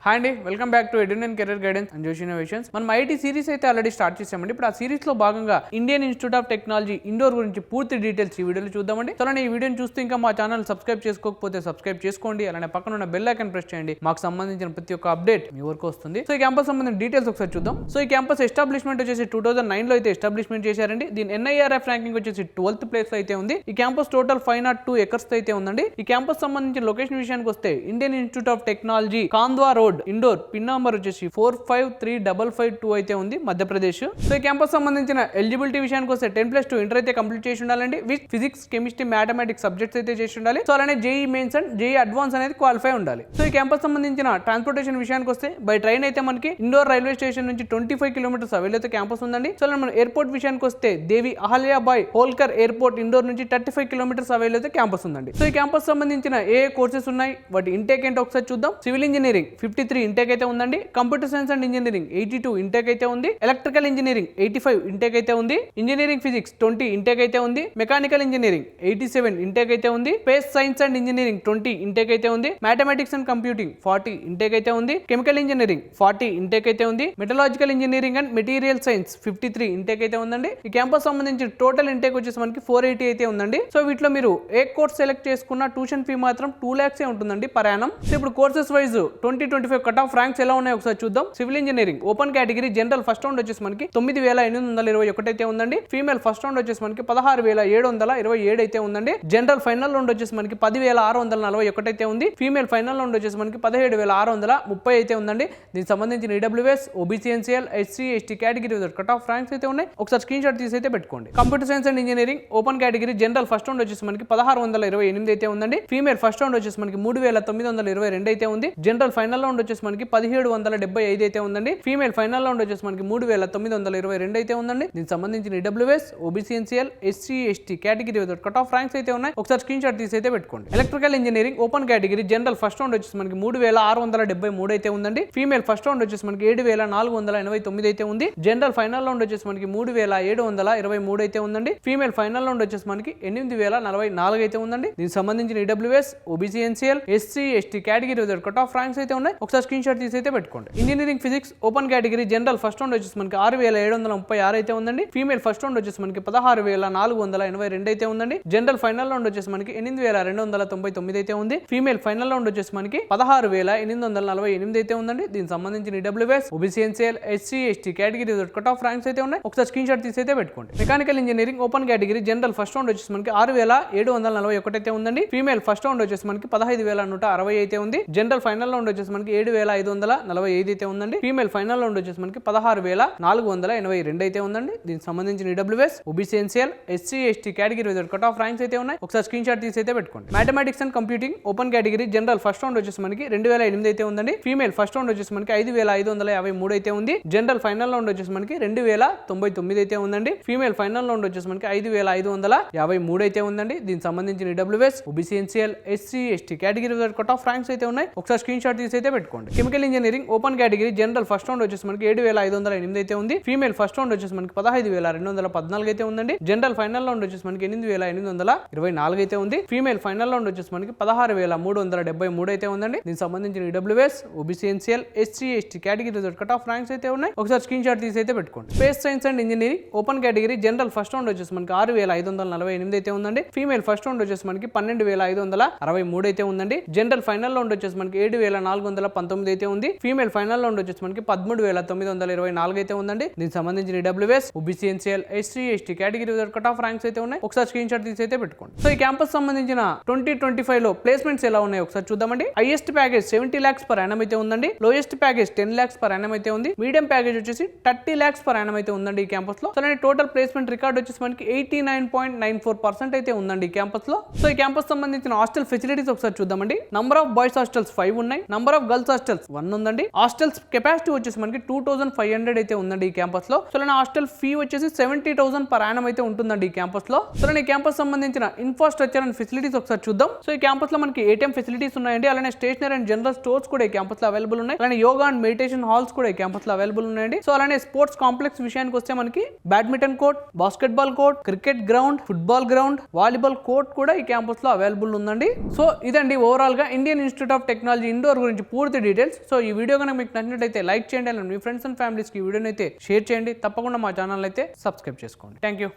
Hi అండి, welcome back to ఎడ్యున్ and career guidance and Josh innovations. మనం ఐటీ సిరీస్ అయితే ఆల్రెడీ స్టార్ట్ చేసామండి. ఇప్పుడు ఆ సిరీస్ లో భాగంగా Indian institute of technology Indore గురించి పూర్తి డీటెయిల్స్ ఈ వీడియోలో చూద్దామండి. అలానే ఈ వీడియోని చూస్తూ ఇంకా మా ఛానల్ సబ్స్క్రైబ్ చేసుకోకపోతే సబ్స్క్రైబ్ చేసుకోండి. అలానే పక్కన ఉన్న బెల్ ఐకాన్ ప్రెస్ చేయండి. మాకు సంబంధించిన ప్రతి ఒక్క అప్డేట్ మీ వరకు వస్తుంది. సో ఈ క్యాంపస్ సంబంధించిన డీటెయిల్స్ ఒకసారి చూద్దాం. సో ఈ క్యాంపస్ ఎస్టాబ్లిష్మెంట్ వచ్చేసి 2009 లో అయితే ఎస్టాబ్లిష్మెంట్ చేశారండి. దీని NIRF ర్యాంకింగ్ వచ్చేసి 12th ప్లేస్ అయితే ఉంది. ఈ క్యాంపస్ టోటల్ 502 ఎకర్స్ అయితే ఉందండి. ఈ క్యాంపస్ సంబంధించిన లొకేషన్ విషయానికి వస్తే Indian institute of technology కాంద్వా road indoor pin number వచ్చేసి 453552 అయితే ఉంది, మధ్యప్రదేశ్. సో ఈ క్యాంపస్ సంబంధించిన ఎలిజిబిలిటీ విషయానికి వస్తే 10+2 ఇంటర్ అయితే కంప్లీట్ చేసి ఉండాలండి. With physics, chemistry, mathematics subjects అయితే చేసి ఉండాలి. సో అలానే JEE mains and JEE advance అనేది క్వాలిఫై ఉండాలి. సో ఈ క్యాంపస్ సంబంధించిన ట్రాన్స్పోర్టేషన్ విషయానికి వస్తే బై ట్రైన్ అయితే మనకి ఇండోర్ రైల్వే స్టేషన్ నుంచి 25 కిలోమీటర్స్ అవైల్ అయితే క్యాంపస్ ఉందండి. సో మన ఎయిర్పోర్ట్ విషయానికి వస్తే దేవి అహల్యాబాయ్ హోల్కర్ ఎయిర్పోర్ట్ ఇండోర్ నుంచి 35 కిలోమీటర్స్ అవైల్ అయితే క్యాంపస్ ఉందండి. సో ఈ క్యాంపస్ సంబంధించిన ఏ కోర్సెస్ ఉన్నాయి, వాటి ఇంటేక్ ఏంటో ఒకసారి చూద్దాం. సివిల్ ఇంజనీరింగ్ 53 ఇంటేక్ అయితే ఉందండి. Computer science and engineering 82 intake అయితే ఉంది. ఎలక్ట్రికల్ ఇంజనీరింగ్ 85 ఇంటేక్ అయితే ఉంది. ఇంజనీరింగ్ ఫిజిక్స్ 20 ఇంటేక్ అయితే ఉంది. మెకానికల్ ఇంజనీరింగ్ 87 ఇంటేక్ అయితే ఉంది. Space science and engineering 20 intake అయితే ఉంది. మ్యాథమెటిక్స్ అండ్ కంప్యూటింగ్ 40 ఇంటేక్ అయితే ఉంది. కెమికల్ ఇంజనీరింగ్ 40 ఇంటేక్ అయితే ఉంది. మెటలాజికల్ engineering and material science 53 intake అయితే ఉందండి. ఈ క్యాంపస్ సంబంధించి టోటల్ ఇంటేక్ వచ్చేసి మనకి 480 అయితే ఉందండి. సో వీటిలో మీరు ఏ కోర్స్ సెలెక్ట్ చేసుకున్న ట్యూషన్ ఫీ మాత్రం 2 lakhs ఉంటుందండి పర్ యానం. సో ఇప్పుడు courses wise 2025 cut off ranks ఎలా ఉన్నాయో ఒకసారి చూద్దాం. Civil engineering open category general first round వచ్చేసి మనకి 9821 అయితే ఉందండి. ఫీమేల్ ఫస్ట్ రౌండ్ వచ్చేసి మనకి 16727 అయితే ఉందండి. జనరల్ ఫైనల్ రౌండ్ వచ్చేసి మనకి 10641 అయితే ఉంది. ఫీమేల్ ఫైనల్ రౌండ్ వచ్చేసి మనకి 17630 అయితే ఉందండి. దీనికి సంబంధించిన EWS, OBC, NCL, SC, ST category cut off ranks అయితే ఉన్నాయి. ఒకసారి స్క్రీన్ షాట్ తీసి అయితే పెట్టుకోండి. Computer science and engineering open category general first round వచ్చేసి మనకి 1628 అయితే ఉందండి. ఫీమేల్ ఫస్ట్ రౌండ్ వచ్చేసి మనకి 3922 అయితే ఉంది. జనరల్ ఫైనల్ రౌండ్ వచ్చేసి మనకి 1775 అయితే ఉందండి. ఫీమేల్ ఫైనల్ రౌండ్ వచ్చేసి మనకి 3922 అయితే ఉందండి. దీనికి సంబంధించిన EWS, OBC, NCL, SC, ST category cut off ranks అయితే ఉన్నాయి. ఒకసారి స్క్రీన్ షాట్ తీసి అయితే పెట్టుకోండి. Electrical engineering open category general first round వచ్చేసి మనకి 3673 అయితే ఉందండి. ఫీమేల్ ఫస్ట్ రౌండ్ వచ్చేసి మనకి 7489 అయితే ఉంది. జనరల్ ఫైనల్ రౌండ్ వచ్చేసి మనకి 3723 అయితే ఉందండి. ఫీమేల్ ఫైనల్ రౌండ్ వచ్చేసి మనకి 8044 అయితే ఉందండి. దీనికి సంబంధించిన EWS, OBC, NCL, SC, ST category cut off ranks అయితే ఉన్నాయి. ఒకసారి స్క్రీన్ షాట్ తీసి అయితే పెట్టుకోండి. Engineering physics open category general first round వచ్చేసి మనకి 6736 అయితే ఉందండి. ఫీమేల్ ఫస్ట్ రౌండ్ వచ్చేసి మనకి 16482 అయితే ఉందండి. జనరల్ ఫైనల్ రౌండ్ వచ్చేసి మనకి 8299 అయితే ఉంది. ఫీమేల్ ఫైనల్ రౌండ్ వచ్చేసి మనకి 16848 అయితే ఉందండి. దీనికి సంబంధించిన EWS, OBC, NCL, SC, ST category cut off ranks అయితే ఉన్నాయి. ఒకసారి స్క్రీన్ షాట్ తీసి అయితే పెట్టుకోండి. Mechanical engineering open category general first round వచ్చేసి మనకి 6741 అయితే ఉందండి. ఫీమేల్ ఫస్ట్ రౌండ్ వచ్చేసి మనకి 15160 అయితే ఉంది. జనరల్ ఫైనల్ రౌండ్ వచ్చేసి మనకి 7545 అయితే ఉందండి. ఫీమేల్ ఫైనల్ రౌండ్ వచ్చేసి మనకి 16482 అయితే ఉందండి. దీనికి సంబంధించిన EWS, OBC, NCL, SC, ST category cut off ranks అయితే ఉన్నాయి. ఒకసారి స్క్రీన్ షాట్ తీసి అయితే పెట్టుకోండి. Mathematics and computing open category general first round వచ్చేసి మనకి 2008 అయితే ఉందండి. ఫీమేల్ ఫస్ట్ రౌండ్ వచ్చేసి మనకి 5553 అయితే ఉంది. జనరల్ ఫైనల్ రౌండ్ వచ్చేసి మనకి 2099 అయితే ఉందండి. ఫీమేల్ ఫైనల్ రౌండ్ వచ్చేసి మనకి 5553 అయితే ఉందండి. దీనికి సంబంధించిన EWS, OBC, NCL, SC, ST category cut off ranks అయితే ఉన్నాయి. ఒకసారి స్క్రీన్ షాట్ తీసి అయితే పెట్టుకోండి. Chemical engineering open category general first round వచ్చేసి మనకి 7508 అయితే ఉంది. ఫీమేల్ ఫస్ట్ రౌండ్ వచ్చేసి మనకి 15214 అయితే ఉందండి. జనరల్ ఫైనల్ రౌండ్ వచ్చేసి మనకి 8824 అయితే ఉంది. ఫీమేల్ ఫైనల్ రౌండ్ వచ్చేసి మనకి 16373 అయితే ఉందండి. దీనికి సంబంధించిన EWS, OBC, NCL, SC, ST category cut off ranks అయితే ఉన్నాయి. ఒకసారి స్క్రీన్ షాట్ తీసి అయితే పెట్టుకోండి. Space science and engineering open category general first round వచ్చేసి మనకి 6548 అయితే ఉందండి. ఫీమేల్ ఫస్ట్ రౌండ్ వచ్చేసి మనకి 12563 అయితే ఉందండి. జనరల్ ఫైనల్ రౌండ్ వచ్చేసి మనకి 7419 అయితే ఉంది. ఫీమేల్ ఫైనల్ రౌండ్ వచ్చేసి మనకి 13924 అయితే ఉందండి. దీనికి సంబంధించిన EWS, OBC, NCL, SC, ST category cut off ranks అయితే ఉన్నాయి. ఒకసారి స్క్రీన్ షాట్ తీసి అయితే పెట్టుకోండి. సో ఈ క్యాంపస్ సంబంధించిన 2025 లో ప్లేస్మెంట్స్ ఎలా ఉన్నాయి ఒకసారి చూద్దామండి. Highest package 70 lakhs per annum అయితే ఉందండి. Lowest package 10 lakhs per annum అయితే ఉంది. మీడియం ప్యాకేజ్ వచ్చేసి 30 lakhs పర్ యానం అయితే ఉందండి ఈ క్యాంపస్ లో. సో టోటల్ ప్లేస్మెంట్ రికార్డ్ వచ్చేసి మనకి 89.94% అయితే ఉందండి ఈ క్యాంపస్ లో. సో ఈ క్యాంపస్ సంబంధించిన హాస్టల్ ఫెసిలిటీస్ ఒకసారి చూద్దామండి. నంబర్ ఆఫ్ బాయ్స్ హాస్టల్స్ 5 ఉన్నాయి. నంబర్ ఆఫ్ గర్ల్స్ హాస్టల్స్ 1 ఉందండి. హాస్టల్స్ కెపాసిటీ వచ్చేసి మనకి 2500 అయితే ఉందండి ఈ క్యాంపస్ లో. సో హాస్టల్ ఫీ వచ్చేసి 70,000 పర్ యానం అయితే ఉంటుందండి ఈ క్యాంపస్ లో. సో ఈ క్యాంపస్ సంబంధించిన ఇన్ఫ్రాస్ట్రక్చర్ అండ్ ఫెసిలిటీస్ ఒకసారి చూద్దాం. సో ఈ క్యాంపస్ లో మనకి ATM ఫెసిలిటీస్ ఉన్నాయండి. అలానే స్టేషనరీ అండ్ జనరల్ స్టోర్స్ కూడా ఈ క్యాంపస్ లో అవైలబుల్ ఉన్నాయి. అలానే యోగా అండ్ మెడిటేషన్ హాల్స్ కూడా ఈ క్యాంపస్ లో అవైలబుల్ ఉన్నాయండి. సో అలానే స్పోర్ట్స్ కాంప్లెక్స్ విషయానికి వస్తే మనకి badminton court, basketball court, cricket ground, football ground, volleyball court కూడా ఈ క్యాంపస్ లో అవైలబుల్ ఉందండి. సో ఇదండి ఓవరాల్ గా Indian institute of technology Indore గురించి పూర్తి పూర్తి డీటెయిల్స్. సో ఈ వీడియో కనుక మీకు నచ్చినట్లయితే లైక్ చేయండి, అలాగే మీ ఫ్రెండ్స్ అండ్ ఫ్యామిలీస్కి ఈ వీడియోని అయితే షేర్ చేయండి. తప్పకుండా మా ఛానల్ అయితే సబ్స్క్రైబ్ చేసుకోండి. Thank you.